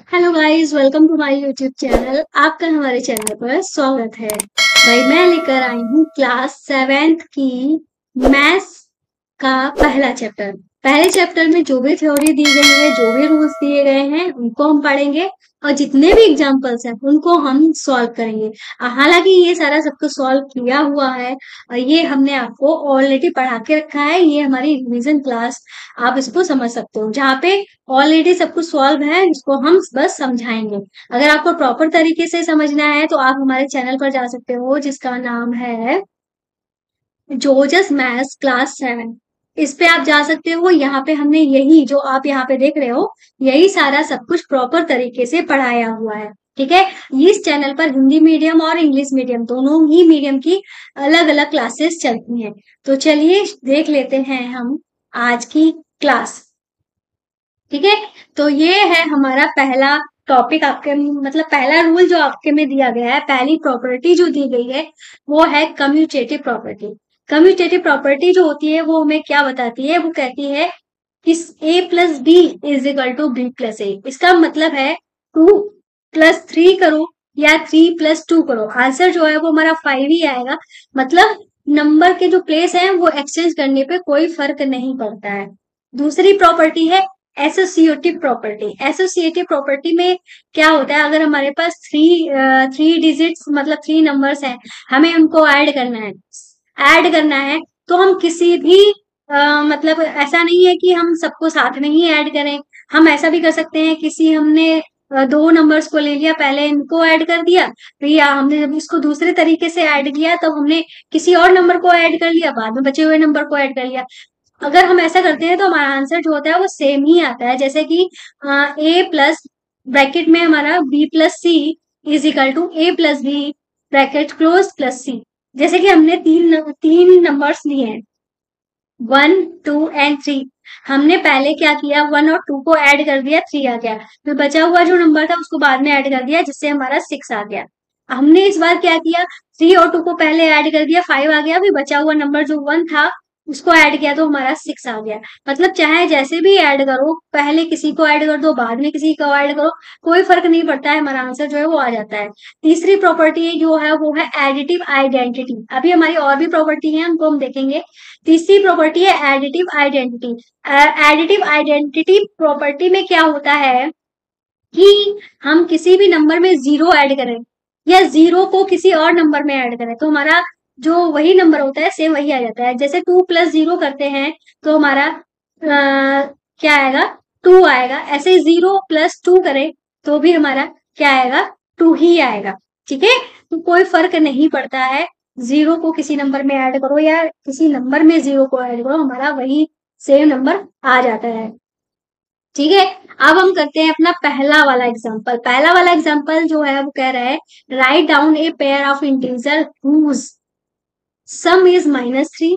Hello guys, welcome to my YouTube channel. आपका हमारे channel पर स्वागत है। भाई मैं लेकर आई हूँ क्लास 7th की मैथ्स का पहला चैप्टर। पहले चैप्टर में जो भी थ्योरी दी गई है, जो भी रूल्स दिए गए हैं, उनको हम पढ़ेंगे और जितने भी एग्जांपल्स हैं उनको हम सॉल्व करेंगे। हालांकि ये सारा सब कुछ सॉल्व किया हुआ है और ये हमने आपको ऑलरेडी पढ़ा के रखा है। ये हमारी रिवीजन क्लास, आप इसको समझ सकते हो, जहाँ पे ऑलरेडी सब कुछ सॉल्व है, इसको हम बस समझाएंगे। अगर आपको प्रॉपर तरीके से समझना है तो आप हमारे चैनल पर जा सकते हो, जिसका नाम है जोजस मैथ्स क्लास 7। इस पे आप जा सकते हो। यहाँ पे हमने यही जो आप यहाँ पे देख रहे हो, यही सारा सब कुछ प्रॉपर तरीके से पढ़ाया हुआ है। ठीक है। इस चैनल पर हिंदी मीडियम और इंग्लिश मीडियम दोनों ही मीडियम की अलग अलग क्लासेस चलती हैं। तो चलिए देख लेते हैं हम आज की क्लास। ठीक है। तो ये है हमारा पहला टॉपिक, आपके मतलब पहला रूल जो आपके में दिया गया है, पहली प्रॉपर्टी जो दी गई है वो है कम्यूटेटिव प्रॉपर्टी। कम्यूटेटिव प्रॉपर्टी जो होती है वो हमें क्या बताती है? वो कहती है कि a plus B is equal to B plus A. इसका मतलब है 2 + 3 करो या 3 + 2 करो, आंसर जो है वो हमारा 5 ही आएगा। मतलब नंबर के जो प्लेस है वो एक्सचेंज करने पे कोई फर्क नहीं पड़ता है। दूसरी प्रॉपर्टी है एसोसिएटिव प्रॉपर्टी। एसोसिएटिव प्रॉपर्टी में क्या होता है? अगर हमारे पास थ्री डिजिट्स मतलब 3 नंबर्स हैं, हमें उनको ऐड करना है तो हम किसी भी मतलब ऐसा नहीं है कि हम सबको साथ में ही ऐड करें। हम ऐसा भी कर सकते हैं, किसी हमने 2 नंबर्स को ले लिया, पहले इनको ऐड कर दिया, फिर या हमने जब इसको दूसरे तरीके से ऐड किया तब हमने किसी और नंबर को ऐड कर लिया, बाद में बचे हुए नंबर को ऐड कर लिया। अगर हम ऐसा करते हैं तो हमारा आंसर जो होता है वो सेम ही आता है। जैसे कि ए प्लस ब्रैकेट में हमारा B plus C is equal to A plus B bracket close plus C. जैसे कि हमने तीन नंबर्स लिए हैं, 1, 2 एंड 3। हमने पहले क्या किया, 1 और 2 को ऐड कर दिया, 3 आ गया। फिर बचा हुआ जो नंबर था उसको बाद में ऐड कर दिया, जिससे हमारा 6 आ गया। हमने इस बार क्या किया, 3 और 2 को पहले ऐड कर दिया, 5 आ गया। फिर बचा हुआ नंबर जो 1 था उसको ऐड किया तो हमारा 6 आ गया। मतलब चाहे जैसे भी ऐड करो, पहले किसी को ऐड कर दो, बाद में किसी को ऐड करो, कोई फर्क नहीं पड़ता है, हमारा आंसर जो है वो आ जाता है। तीसरी प्रॉपर्टी जो है वो है एडिटिव आइडेंटिटी। अभी हमारी और भी प्रॉपर्टी है, उनको हम देखेंगे। तीसरी प्रॉपर्टी है additive identity. Additive identity property में क्या होता है कि हम किसी भी नंबर में 0 ऐड करें या 0 को किसी और नंबर में ऐड करें तो हमारा जो वही नंबर होता है सेम वही आ जाता है। जैसे 2 + 0 करते हैं तो हमारा क्या आएगा, 2 आएगा। ऐसे 0 + 2 करें तो भी हमारा क्या आएगा, 2 ही आएगा। ठीक है। तो कोई फर्क नहीं पड़ता है, 0 को किसी नंबर में ऐड करो या किसी नंबर में 0 को ऐड करो, हमारा वही सेम नंबर आ जाता है। ठीक है। अब हम करते हैं अपना पहला वाला एग्जांपल। पहला वाला एग्जांपल जो है वो कह रहा है, write down a pair of integer whose sum is -3,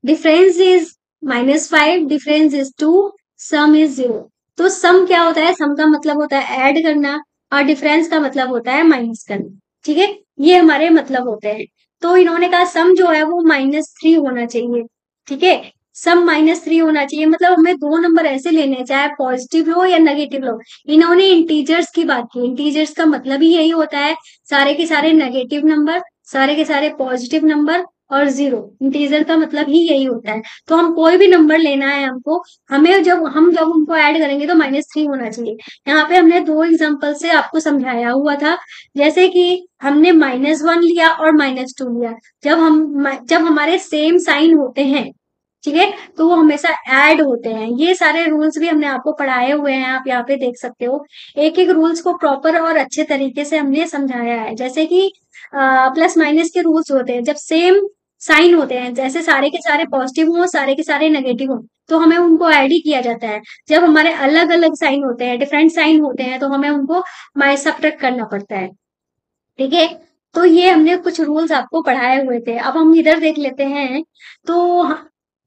difference is -5, difference is 2, sum is 0। तो सम क्या होता है? सम का मतलब होता है ऐड करना और डिफरेंस का मतलब होता है माइनस करना। ठीक है। ये हमारे मतलब होते हैं। तो इन्होंने कहा सम जो है वो -3 होना चाहिए। ठीक है। सम -3 होना चाहिए, मतलब हमें 2 नंबर ऐसे लेने हैं, चाहे पॉजिटिव लो या नेगेटिव लो। इन्होंने इंटीजर्स की बात की। इंटीजर्स का मतलब ही यही होता है, सारे के सारे नेगेटिव नंबर, सारे के सारे पॉजिटिव नंबर और 0। इंटीजर का मतलब ही यही होता है। तो हम कोई भी नंबर लेना है हमको, हमें जब उनको ऐड करेंगे तो -3 होना चाहिए। यहाँ पे हमने 2 एग्जांपल से आपको समझाया हुआ था। जैसे कि हमने -1 लिया और -2 लिया, जब हमारे सेम साइन होते हैं, ठीक है, तो वो हमेशा ऐड होते हैं। ये सारे रूल्स भी हमने आपको पढ़ाए हुए हैं, आप यहाँ पे देख सकते हो। एक एक रूल्स को प्रॉपर और अच्छे तरीके से हमने समझाया है। जैसे कि प्लस माइनस के रूल्स होते हैं, जब सेम साइन होते हैं, जैसे सारे के सारे पॉजिटिव हो, सारे के सारे नेगेटिव हो, तो हमें उनको ऐड ही किया जाता है। जब हमारे अलग अलग साइन होते हैं, डिफरेंट साइन होते हैं, तो हमें उनको सब्ट्रैक्ट करना पड़ता है। ठीक है। तो ये हमने कुछ रूल्स आपको पढ़ाए हुए थे। अब हम इधर देख लेते हैं। तो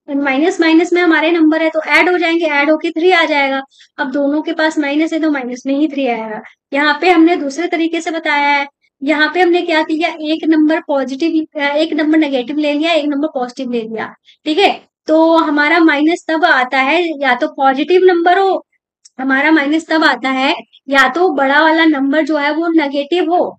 माइनस माइनस में हमारे नंबर है तो ऐड हो जाएंगे, ऐड होके 3 आ जाएगा। अब दोनों के पास माइनस है तो माइनस में ही 3 आएगा। यहाँ पे हमने दूसरे तरीके से बताया है। यहाँ पे हमने क्या किया, एक नंबर नेगेटिव ले लिया, एक नंबर पॉजिटिव ले लिया। ठीक है। तो हमारा माइनस तब आता है या तो पॉजिटिव नंबर हो हमारा माइनस तब आता है या तो बड़ा वाला नंबर जो है वो नेगेटिव हो,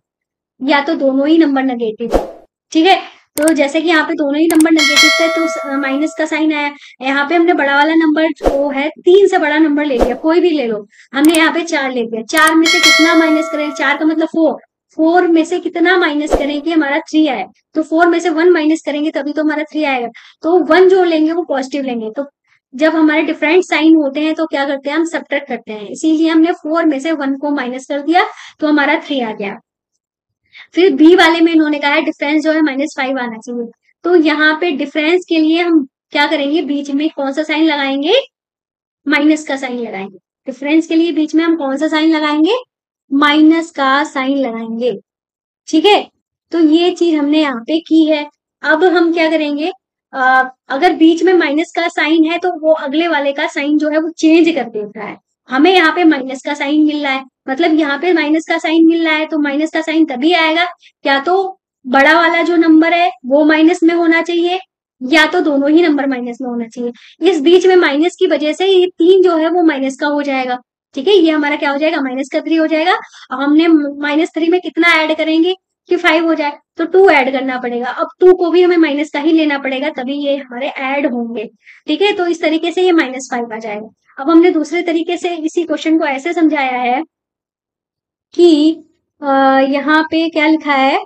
या तो दोनों ही नंबर नेगेटिव हो। ठीक है, तो जैसे कि यहाँ पे दोनों ही नंबर नेगेटिव थे तो माइनस का साइन आया। यहाँ पे हमने बड़ा वाला नंबर जो है 3 से बड़ा नंबर ले लिया, कोई भी ले लो। हमने यहाँ पे 4 ले लिया, 4 में से कितना माइनस करें, 4 का मतलब 4, 4 में से कितना माइनस करेंगे, हमारा 3 आया। तो 4 में से 1 माइनस करेंगे तभी तो हमारा 3 आएगा। तो 1 जो लेंगे वो पॉजिटिव लेंगे। तो जब हमारे डिफरेंट साइन होते हैं तो क्या करते हैं, हम सब्ट्रैक्ट करते हैं, इसीलिए हमने 4 में से 1 को माइनस कर दिया तो हमारा 3 आ गया। फिर बी वाले में इन्होंने कहा है डिफरेंस जो है -5 आना चाहिए। तो यहाँ पे डिफरेंस के लिए हम क्या करेंगे, बीच में कौन सा साइन लगाएंगे, माइनस का साइन लगाएंगे। डिफरेंस के लिए बीच में हम कौन सा साइन लगाएंगे, माइनस का साइन लगाएंगे। ठीक है, तो ये चीज हमने यहाँ पे की है। अब हम क्या करेंगे, अगर बीच में माइनस का साइन है तो वो अगले वाले का साइन जो है वो चेंज कर देता है। हमें यहाँ पे माइनस का साइन मिल रहा है, मतलब यहाँ पे माइनस का साइन मिल रहा है तो माइनस का साइन तभी आएगा या तो बड़ा वाला जो नंबर है वो माइनस में होना चाहिए, या तो दोनों ही नंबर माइनस में होना चाहिए। इस बीच में माइनस की वजह से ये 3 जो है वो माइनस का हो जाएगा। ठीक है, ये हमारा क्या हो जाएगा, -3 हो जाएगा। अब हमने -3 में कितना ऐड करेंगे कि 5 हो जाए, तो 2 ऐड करना पड़ेगा। अब 2 को भी हमें माइनस का ही लेना पड़ेगा तभी ये हमारे ऐड होंगे। ठीक है, तो इस तरीके से ये -5 आ जाएगा। अब हमने दूसरे तरीके से इसी क्वेश्चन को ऐसे समझाया है कि यहाँ पे क्या लिखा है,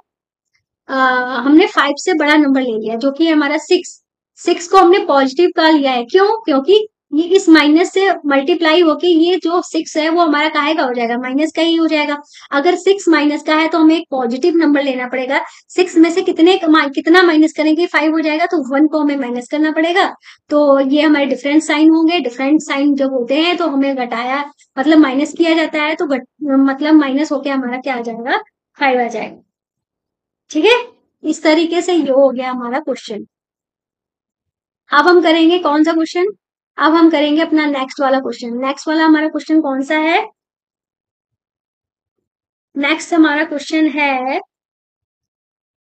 अ, हमने 5 से बड़ा नंबर ले लिया जो कि हमारा 6। 6 को हमने पॉजिटिव का लिया है, क्यों, क्योंकि ये इस माइनस से मल्टीप्लाई होके ये जो 6 है वो हमारा काहे का हो जाएगा, माइनस का ही हो जाएगा। अगर 6 माइनस का है तो हमें एक पॉजिटिव नंबर लेना पड़ेगा। 6 में से कितना माइनस करेंगे, 5 हो जाएगा, तो 1 को हमें माइनस करना पड़ेगा। तो ये हमारे डिफरेंट साइन होंगे। डिफरेंट साइन जब होते हैं तो हमें घटाया मतलब माइनस किया जाता है, तो मतलब माइनस होके हमारा क्या आ जाएगा, 5 आ जाएगा। ठीक है, इस तरीके से ये हो गया हमारा क्वेश्चन। अब हम करेंगे कौन सा क्वेश्चन, अब हम करेंगे अपना नेक्स्ट वाला क्वेश्चन। नेक्स्ट वाला हमारा क्वेश्चन कौन सा है, नेक्स्ट हमारा क्वेश्चन है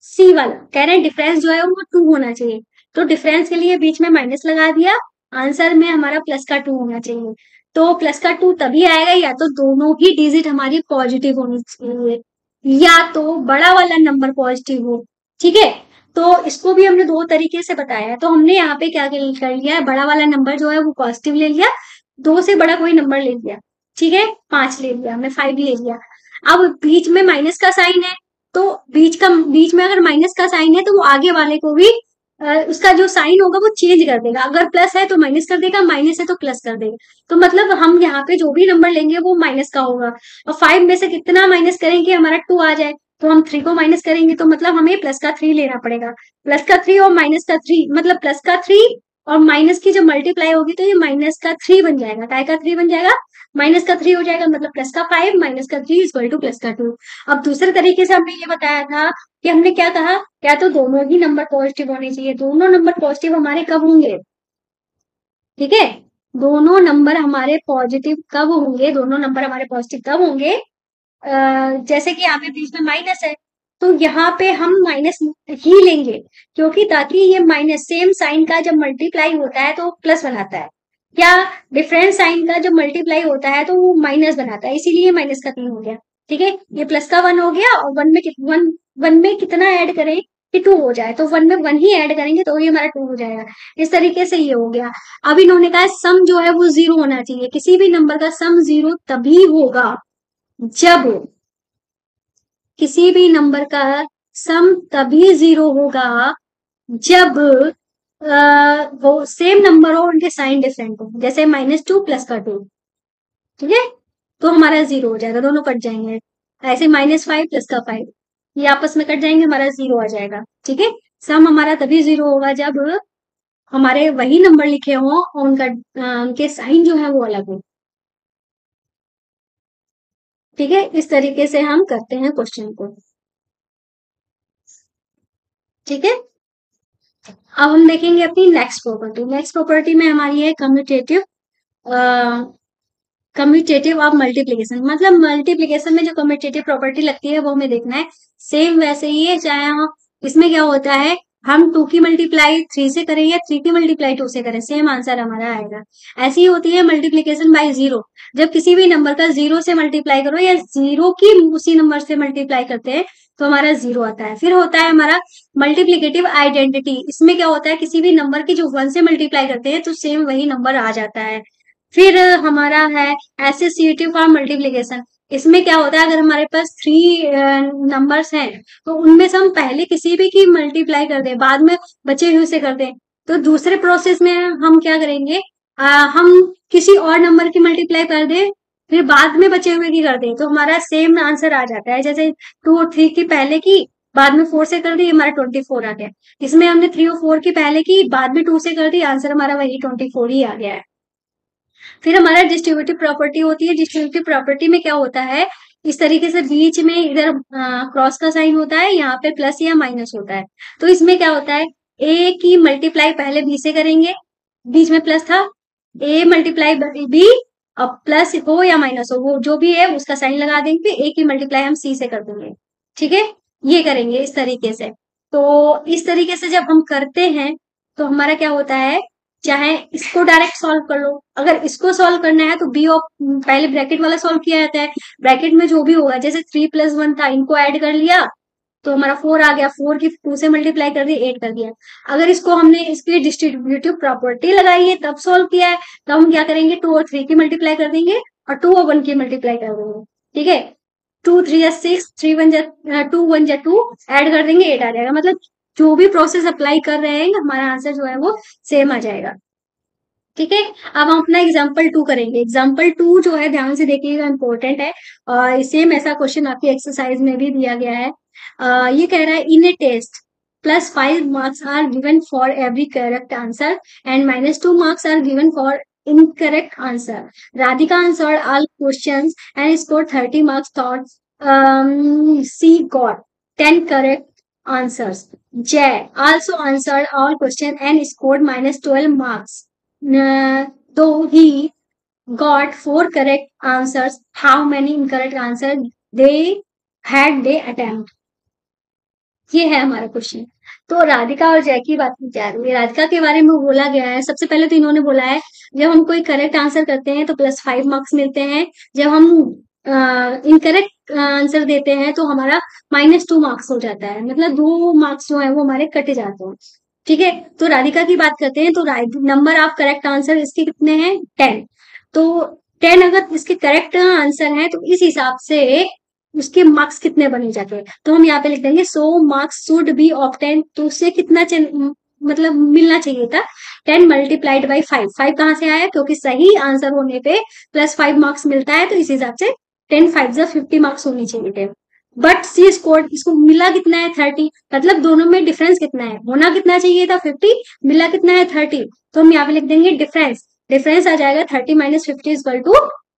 सी वाला। कह रहे हैं डिफरेंस जो है वो 2 होना चाहिए। तो डिफरेंस के लिए बीच में माइनस लगा दिया, आंसर में हमारा प्लस का 2 होना चाहिए। तो प्लस का 2 तभी आएगा या तो दोनों ही डिजिट हमारी पॉजिटिव होनी चाहिए, या तो बड़ा वाला नंबर पॉजिटिव हो। ठीक है, तो इसको भी हमने 2 तरीके से बताया है। तो हमने यहाँ पे क्या कर लिया है, बड़ा वाला नंबर जो है वो पॉजिटिव ले लिया, 2 से बड़ा कोई नंबर ले लिया। ठीक है, 5 ले लिया, हमने 5 ले लिया। अब बीच में माइनस का साइन है, तो बीच में अगर माइनस का साइन है तो वो आगे वाले को भी उसका जो साइन होगा वो चेंज कर देगा। अगर प्लस है तो माइनस कर देगा, माइनस है तो प्लस कर देगा। तो मतलब हम यहाँ पे जो भी नंबर लेंगे वो माइनस का होगा। और 5 में से कितना माइनस करेंगे, हमारा 2 आ जाए, तो हम 3 को माइनस करेंगे तो मतलब हमें प्लस का 3 लेना पड़ेगा। प्लस का 3 और माइनस का 3 मतलब प्लस का 3 और माइनस की जब मल्टीप्लाई होगी तो ये माइनस का 3 बन जाएगा। काय का 3 बन जाएगा, माइनस का 3 हो जाएगा, मतलब प्लस का 5 माइनस का 3 इक्वल टू प्लस का 2। अब दूसरे तरीके से हमने ये बताया था कि हमने क्या कहा, क्या तो दोनों ही नंबर पॉजिटिव होने चाहिए। दोनों नंबर पॉजिटिव हमारे कब होंगे, ठीक है, दोनों नंबर हमारे पॉजिटिव कब होंगे, दोनों नंबर हमारे पॉजिटिव कब होंगे, जैसे कि यहाँ पे बीच में माइनस है तो यहाँ पे हम माइनस ही लेंगे, क्योंकि ताकि ये माइनस सेम साइन का जब मल्टीप्लाई होता है तो प्लस बनाता है, क्या डिफरेंट साइन का जब मल्टीप्लाई होता है तो वो माइनस बनाता है, इसीलिए माइनस का 3 हो गया। ठीक है, ये प्लस का 1 हो गया और वन में कितना ऐड करें कि 2 हो जाए, तो 1 में 1 ही ऐड करेंगे तो ये हमारा 2 हो जाएगा। इस तरीके से ये हो गया। अब इन्होंने कहा सम जो है वो 0 होना चाहिए, किसी भी नंबर का सम 0 तभी होगा जब, किसी भी नंबर का सम तभी 0 होगा जब वो सेम नंबर हो, उनके साइन डिफरेंट हो, जैसे -2 प्लस का 2। ठीक है, तो हमारा 0 हो जाएगा, दोनों कट जाएंगे। ऐसे -5 प्लस का 5 ये आपस में कट जाएंगे, हमारा 0 आ जाएगा। ठीक है, सम हमारा तभी 0 होगा जब हमारे वही नंबर लिखे हों और उनके साइन जो है वो अलग हो। ठीक है, इस तरीके से हम करते हैं क्वेश्चन को। ठीक है, अब हम देखेंगे अपनी नेक्स्ट प्रॉपर्टी। नेक्स्ट प्रॉपर्टी में हमारी है कम्यूटेटिव, कम्यूटेटिव ऑफ मल्टीप्लीकेशन। मतलब मल्टीप्लीकेशन में जो कम्यूटेटिव प्रॉपर्टी लगती है वो हमें देखना है। सेम वैसे ही है, चाहे हम इसमें क्या होता है हम 2 की मल्टीप्लाई 3 से करें या 3 की मल्टीप्लाई 2 से करें, सेम आंसर हमारा आएगा। ऐसी ही होती है मल्टीप्लीकेशन बाय जीरो। जब किसी भी नंबर का जीरो से मल्टीप्लाई करो या जीरो की उसी नंबर से मल्टीप्लाई करते हैं तो हमारा जीरो आता है। फिर होता है हमारा मल्टीप्लीकेटिव आइडेंटिटी। इसमें क्या होता है, किसी भी नंबर की जो 1 से मल्टीप्लाई करते हैं तो सेम वही नंबर आ जाता है। फिर हमारा है एसोसिएटिव फॉर्म मल्टीप्लीकेशन। इसमें क्या होता है, अगर हमारे पास 3 नंबर्स हैं तो उनमें से हम पहले किसी भी की मल्टीप्लाई कर दें, बाद में बचे हुए से कर दें, तो दूसरे प्रोसेस में हम क्या करेंगे, हम किसी और नंबर की मल्टीप्लाई कर दें, फिर बाद में बचे हुए की कर दें, तो हमारा सेम आंसर आ जाता है। जैसे 2 और 3 की पहले की, बाद में 4 से कर दी, हमारा 24 आ गया। इसमें हमने 3 और 4 की पहले की, बाद में 2 से कर दी, आंसर हमारा वही 24 ही आ गया है। फिर हमारा डिस्ट्रीब्यूटिव प्रॉपर्टी होती है। डिस्ट्रीब्यूटिव प्रॉपर्टी में क्या होता है, इस तरीके से बीच में इधर क्रॉस का साइन होता है, यहाँ पे प्लस या माइनस होता है। तो इसमें क्या होता है, ए की मल्टीप्लाई पहले बी से करेंगे, बीच में प्लस था, ए मल्टीप्लाई बी, अब प्लस हो या माइनस हो वो जो भी है उसका साइन लगा देंगे, ए की मल्टीप्लाई हम सी से कर देंगे। ठीक है, ये करेंगे इस तरीके से। तो इस तरीके से जब हम करते हैं तो हमारा क्या होता है, चाहे इसको डायरेक्ट सॉल्व कर लो, अगर इसको सॉल्व करना है तो बी ऑफ पहले ब्रैकेट वाला सॉल्व किया जाता है। ब्रैकेट में जो भी होगा, जैसे 3 + 1 था, इनको ऐड कर लिया तो हमारा 4 आ गया, 4 की 2 से मल्टीप्लाई कर दिया, 8 कर दिया। अगर इसको हमने इसकी डिस्ट्रीब्यूटिव प्रॉपर्टी लगाई है तब सॉल्व किया है, तो हम क्या करेंगे, 2 और 3 की मल्टीप्लाई कर देंगे और 2 और 1 की मल्टीप्लाई कर देंगे। ठीक है, 2 3 या 6, 3 1 जा 2 1 जा 2, ऐड कर देंगे, 8 आ जाएगा। मतलब जो भी प्रोसेस अप्लाई कर रहे हैं हमारा आंसर जो है वो सेम आ जाएगा। ठीक है, अब हम अपना एग्जाम्पल 2 करेंगे। एग्जाम्पल 2 जो है ध्यान से देखिएगा, इंपॉर्टेंट है और सेम ऐसा क्वेश्चन आपकी एक्सरसाइज में भी दिया गया है। ये कह रहा है, इन ए test +5 marks are given for every correct answer and -2 marks are given for incorrect answer. Radhika answered all questions and scored 30 marks. Thought she got 10 correct answers. Jay also answered all questions and scored -12 marks. Though he got 4 correct answers, how many incorrect answers they attempt? ये है हमारा question. तो राधिका और जय की बात की जा रही है। राधिका के बारे में बोला गया है, सबसे पहले तो इन्होंने बोला है जब हम कोई करेक्ट आंसर करते हैं तो +5 मार्क्स मिलते हैं, जब हम इनकरेक्ट आंसर देते हैं तो हमारा -2 मार्क्स हो जाता है, मतलब 2 मार्क्स जो है वो हमारे कटे जाते हैं। ठीक है, तो राधिका की बात करते हैं। तो नंबर ऑफ करेक्ट आंसर इसके कितने हैं, 10। तो 10 अगर इसके करेक्ट आंसर है तो इस हिसाब से उसके मार्क्स कितने बने जाते हैं, तो हम यहाँ पे लिख देंगे 100 मार्क्स शुड बी ऑब्टेन। तो उससे कितना मतलब मिलना चाहिए था, 10 मल्टीप्लाइड बाई 5। 5 कहाँ से आया, क्योंकि सही आंसर होने पे +5 मार्क्स मिलता है, तो इस हिसाब से 10 5 जा 50 मार्क्स होने चाहिए थे। बट सी स्कोर्ड, इसको मिला कितना है, 30। मतलब दोनों में डिफरेंस कितना है, होना कितना चाहिए था 50, मिला कितना है 30। तो हम यहाँ पे लिख देंगे डिफरेंस। डिफरेंस आ जाएगा 30 - 50 =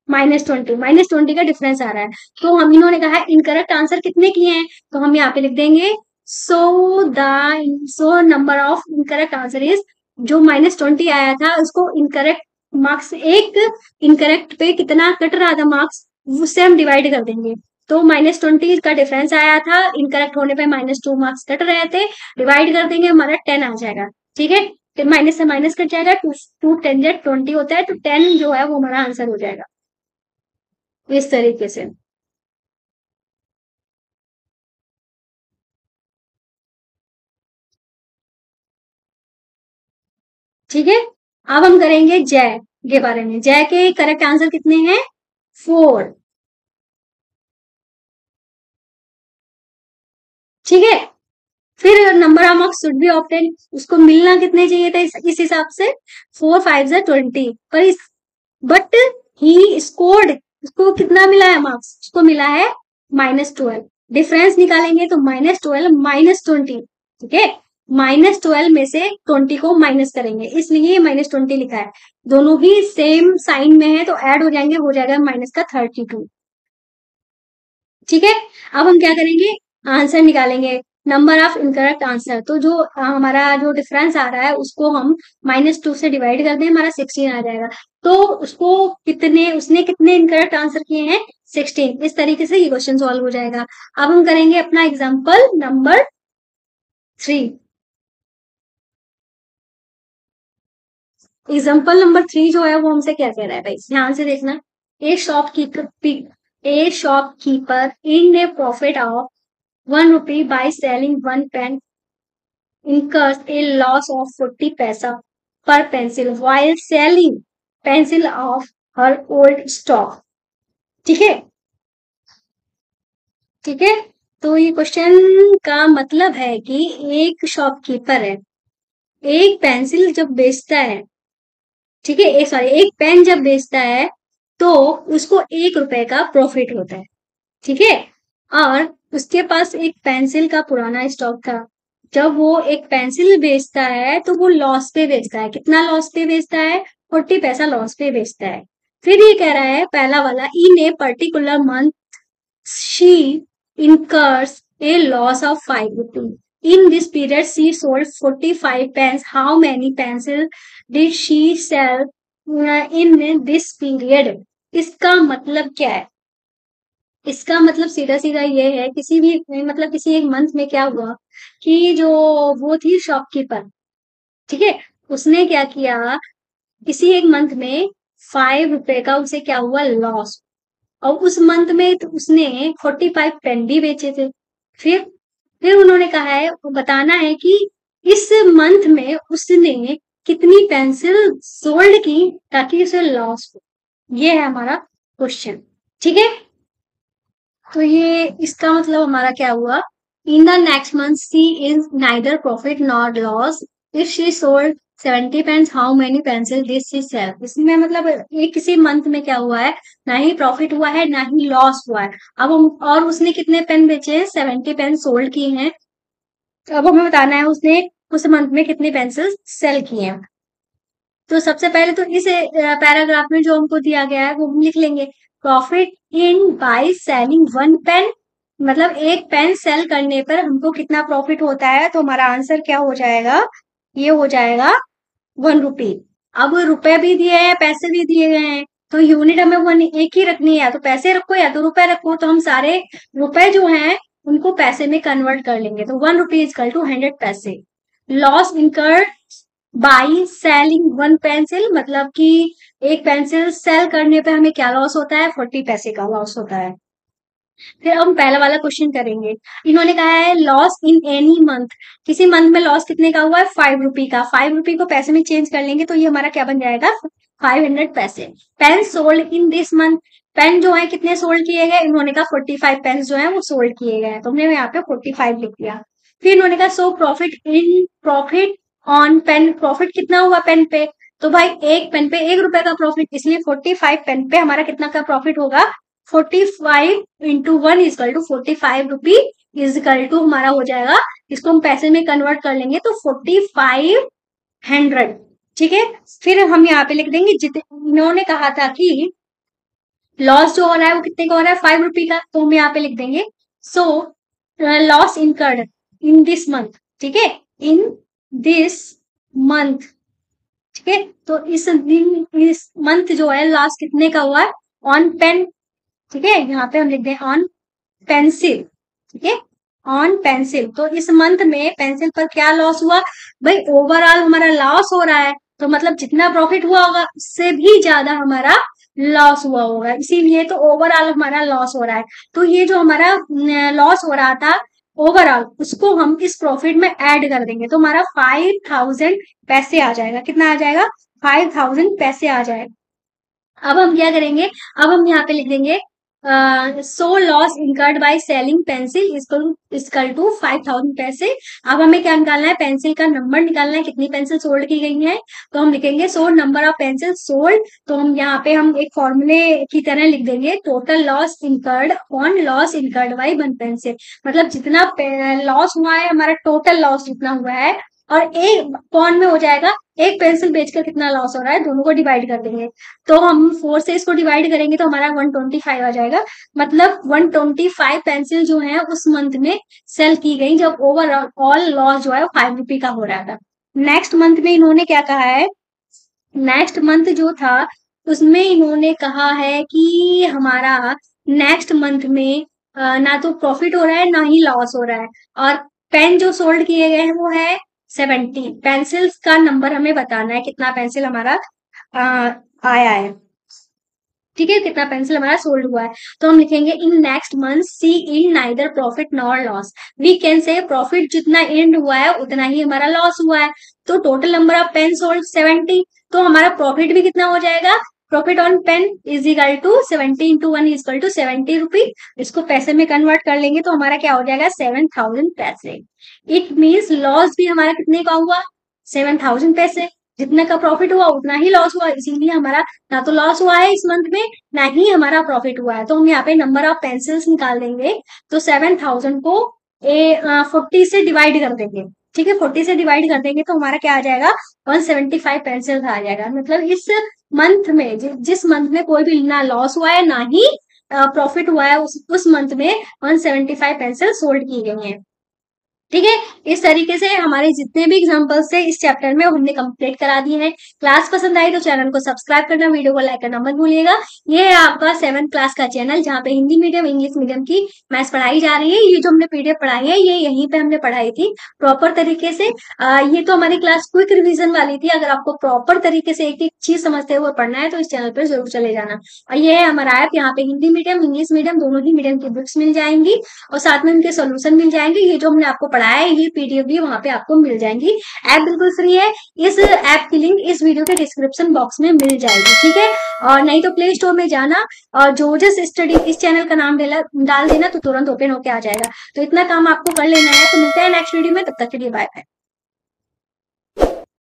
-20। -20 का डिफरेंस आ रहा है। तो हम इन्होंने कहा है इनकरेक्ट आंसर कितने किए हैं, तो हम यहाँ पे लिख देंगे so number of incorrect answer is, जो -20 आया था उसको इनकरेक्ट मार्क्स, एक इनकरेक्ट पे कितना कट रहा था मार्क्स, उससे हम डिवाइड कर देंगे। तो -20 का डिफरेंस आया था, इनकरेक्ट होने पे -2 मार्क्स कट रहे थे, डिवाइड कर देंगे, हमारा 10 आ जाएगा। ठीक है, तो माइनस से माइनस कट जाएगा, 2 10 जा 20 होता है, तो 10 जो है वो हमारा आंसर हो जाएगा इस तरीके से। ठीक है, अब हम करेंगे जय के बारे में। जय के करेक्ट आंसर कितने हैं, 4। ठीक है, फिर number of marks should be obtain, उसको मिलना कितने चाहिए थे इस हिसाब से, 4 5 जा 20। पर इस बट ही स्कोर्ड, उसको कितना मिला है मार्क्स, उसको मिला है -12। डिफरेंस निकालेंगे तो -12 -20। ठीक है, -12 में से 20 को माइनस करेंगे, इसलिए -20 लिखा है। दोनों ही सेम साइन में है तो ऐड हो जाएंगे, हो जाएगा माइनस का 32। ठीक है, अब हम क्या करेंगे, आंसर निकालेंगे, नंबर ऑफ इनकरेक्ट आंसर। तो जो हमारा जो डिफरेंस आ रहा है उसको हम -2 से डिवाइड कर दें, हमारा 16 आ जाएगा। तो उसको कितने, उसने कितने इनकरेक्ट आंसर किए हैं, 16। इस तरीके से ये क्वेश्चन सॉल्व हो जाएगा। अब हम करेंगे अपना एग्जाम्पल नंबर 3। एग्जाम्पल नंबर 3 जो है वो हमसे क्या कह रहा है भाई, ध्यान से देखना। ए shopkeeper in A profit of 1 rupee by selling one pen incurs a loss of 40 paisa per pencil while selling pencil of her old stock। ठीक है, ठीक है। तो ये क्वेश्चन का मतलब है कि एक शॉपकीपर है, एक पेंसिल जब बेचता है, ठीक है, एक सॉरी एक पेन जब बेचता है तो उसको 1 रुपए का प्रॉफिट होता है, ठीक है। और उसके पास एक पेंसिल का पुराना स्टॉक था। जब वो एक पेंसिल बेचता है तो वो लॉस पे बेचता है। कितना लॉस पे बेचता है? 40 पैसा लॉस पे बेचता है। फिर ये कह रहा है पहला वाला, in a particular month she incurs a loss of 5 rupees. In this period, she sold 45 pens. How many pencils did she sell in this period? इसका मतलब क्या है? इसका मतलब सीधा सीधा ये है, किसी भी मतलब किसी एक मंथ में क्या हुआ कि जो वो थी शॉपकीपर, ठीक है, उसने क्या किया, किसी एक मंथ में 5 रुपए का उसे क्या हुआ, लॉस। और उस मंथ में तो उसने 45 पेन भी बेचे थे। फिर फिर उन्होंने कहा है, बताना है कि इस मंथ में उसने कितनी पेंसिल सोल्ड की ताकि उसे लॉस हो। ये है हमारा क्वेश्चन, ठीक है। तो ये इसका मतलब हमारा क्या हुआ, in the next month she is neither profit not loss if she sold 70 pens, how many pencil did she sell. इसमें मतलब ये किसी मंथ में क्या हुआ है, ना ही प्रॉफिट हुआ है ना ही लॉस हुआ है। अब हम, और उसने कितने पेन बेचे हैं, 70 पेन सोल्ड किए हैं। अब हमें बताना है उसने उस मंथ में कितनी पेंसिल सेल किए हैं। तो सबसे पहले तो इस पैराग्राफ में जो हमको दिया गया है वो हम लिख लेंगे, profit in by selling one pen, मतलब एक पेन सेल करने पर हमको कितना प्रॉफिट होता है। तो हमारा आंसर क्या हो जाएगा, ये हो जाएगा 1 रुपी। अब रुपए भी दिए हैं, पैसे भी दिए गए हैं, तो यूनिट हमें वन एक ही रखनी है, या तो पैसे रखो या तो रुपए रखो। तो हम सारे रुपए जो हैं उनको पैसे में कन्वर्ट कर लेंगे। तो 1 रुपी इजकल टू 100 पैसे। लॉस इंकर बाई सेलिंग वन पेंसिल, मतलब कि एक पेंसिल सेल करने पे हमें क्या लॉस होता है, 40 पैसे का लॉस होता है। फिर हम पहला वाला क्वेश्चन करेंगे। इन्होंने कहा है लॉस इन एनी मंथ, किसी मंथ में लॉस कितने का हुआ है, 5 रुपी का। 5 रुपी को पैसे में चेंज कर लेंगे तो ये हमारा क्या बन जाएगा, 500 पैसे। Pen sold in this month, pen जो है कितने सोल्ड किए गए, इन्होंने कहा 45 पेन जो है वो सोल्ड किए गए, तो हमने यहाँ पे 45 लिख दिया। फिर इन्होंने कहा so profit on pen, profit कितना हुआ पेन पे, तो भाई एक पेन पे 1 रुपए का प्रॉफिट, इसलिए 45 पेन पे हमारा कितना का प्रॉफिट होगा, 45 × 1 equal to 45 rupee equal to हमारा हो जाएगा, इसको हम पैसे में कन्वर्ट कर लेंगे तो 4500, ठीक है। फिर हम यहाँ पे लिख देंगे जितने इन्होंने कहा था कि लॉस जो हो रहा है वो कितने का हो रहा है, 5 रुपी का, तो हम यहाँ पे लिख देंगे so loss incurred in this month, ठीक है, इन दिस मंथ, ठीक है। तो इस मंथ जो है लॉस कितने का हुआ है, ऑन पेन, ठीक है, यहाँ पे हम लिख दें ऑन पेंसिल, ठीक है, ऑन पेंसिल। तो इस मंथ में पेंसिल पर क्या लॉस हुआ, भाई ओवरऑल हमारा लॉस हो रहा है, तो मतलब जितना प्रॉफिट हुआ होगा उससे भी ज्यादा हमारा लॉस हुआ होगा, इसीलिए तो ओवरऑल हमारा लॉस हो रहा है। तो ये जो हमारा लॉस हो रहा था ओवरऑल, उसको हम इस प्रॉफिट में ऐड कर देंगे तो हमारा 5000 पैसे आ जाएगा। कितना आ जाएगा, 5000 पैसे आ जाएगा। अब हम क्या करेंगे, अब हम यहाँ पे लिख देंगे so loss incurred by selling pencil equal to 5000 पैसे। अब हमें क्या निकालना है, पेंसिल का नंबर निकालना है, कितनी पेंसिल सोल्ड की गई है। तो हम लिखेंगे so number of pencil sold, तो हम यहाँ पे हम एक फॉर्मूले की तरह लिख देंगे total loss incurred on loss incurred by one pencil, मतलब जितना लॉस हुआ है हमारा टोटल लॉस जितना हुआ है, और एक पॉन में हो जाएगा एक पेंसिल बेचकर कितना लॉस हो रहा है, दोनों को डिवाइड कर देंगे। तो हम 4 से इसको डिवाइड करेंगे तो हमारा 125 आ जाएगा, मतलब 125 पेंसिल जो है उस मंथ में सेल की गई जब ओवरऑल लॉस जो है 5 रुपी का हो रहा था। नेक्स्ट मंथ में इन्होंने क्या कहा है, नेक्स्ट मंथ जो था उसमें इन्होंने कहा है कि हमारा नेक्स्ट मंथ में ना तो प्रॉफिट हो रहा है ना ही लॉस हो रहा है, और पेन जो सोल्ड किए गए हैं वो है 70। पेंसिल्स का नंबर हमें बताना है, कितना पेंसिल हमारा आया है, ठीक है, कितना पेंसिल हमारा सोल्ड हुआ है। तो हम लिखेंगे in next month she in neither profit nor loss. We can say profit जितना एंड हुआ है उतना ही हमारा लॉस हुआ है। तो total number of pen sold 70, तो हमारा प्रॉफिट भी कितना हो जाएगा, profit on pen is equal to 70 into 1 is equal to 70 rupee. इसको पैसे में कन्वर्ट कर लेंगे तो हमारा क्या हो जाएगा, 7000 पैसे। इट मीन्स लॉस भी हमारा कितने का हुआ, 7000 पैसे। जितने का प्रॉफिट हुआ उतना ही लॉस हुआ, इसीलिए हमारा ना तो लॉस हुआ है इस मंथ में, ना ही हमारा प्रॉफिट हुआ है। तो हम यहाँ पे नंबर ऑफ पेंसिल्स निकाल देंगे। तो 7000 को 40 से डिवाइड कर देंगे, ठीक है, 40 से डिवाइड कर देंगे तो हमारा क्या आ जाएगा, 175 पेंसिल्स आ जाएगा। मतलब इस मंथ में जिस मंथ में कोई भी ना लॉस हुआ है ना ही प्रॉफिट हुआ है, उस मंथ में 175 पेंसिल सोल्ड की गई हैं। ठीक है, इस तरीके से हमारे जितने भी एग्जांपल्स थे इस चैप्टर में हमने कंप्लीट करा दिए हैं। क्लास पसंद आई तो चैनल को सब्सक्राइब करना, वीडियो को लाइक करना मत भूलिएगा। ये है आपका 7th क्लास का चैनल जहाँ पे हिंदी मीडियम इंग्लिश मीडियम की मैथ्स पढ़ाई जा रही है। ये जो हमने पीडीएफ पढ़ाई है ये यहीं पे हमने पढ़ाई थी प्रॉपर तरीके से। ये तो हमारी क्लास क्विक रिविजन वाली थी। अगर आपको प्रॉपर तरीके से एक एक चीज समझते हुए पढ़ना है तो इस चैनल पर जरूर चले जाना। और ये है हमारा ऐप, यहाँ पे हिंदी मीडियम इंग्लिश मीडियम दोनों ही मीडियम की बुक्स मिल जाएंगी और साथ में उनके सोल्यूशन मिल जाएंगे। ये जो हमने आपको पढ़ाया है ये पीडीएफ भी वहां पे आपको मिल जाएंगी। ऐप बिल्कुल फ्री है। इस ऐप की लिंक इस वीडियो के डिस्क्रिप्शन बॉक्स में मिल जाएगी, ठीक है। और नहीं तो प्ले स्टोर में जाना और जोजस स्टडी इस चैनल का नाम डाल देना तो तुरंत ओपन होके आ जाएगा। तो इतना काम आपको कर लेना है। तो मिलते हैं नेक्स्ट वीडियो में, तब तक के लिए बाय बाय।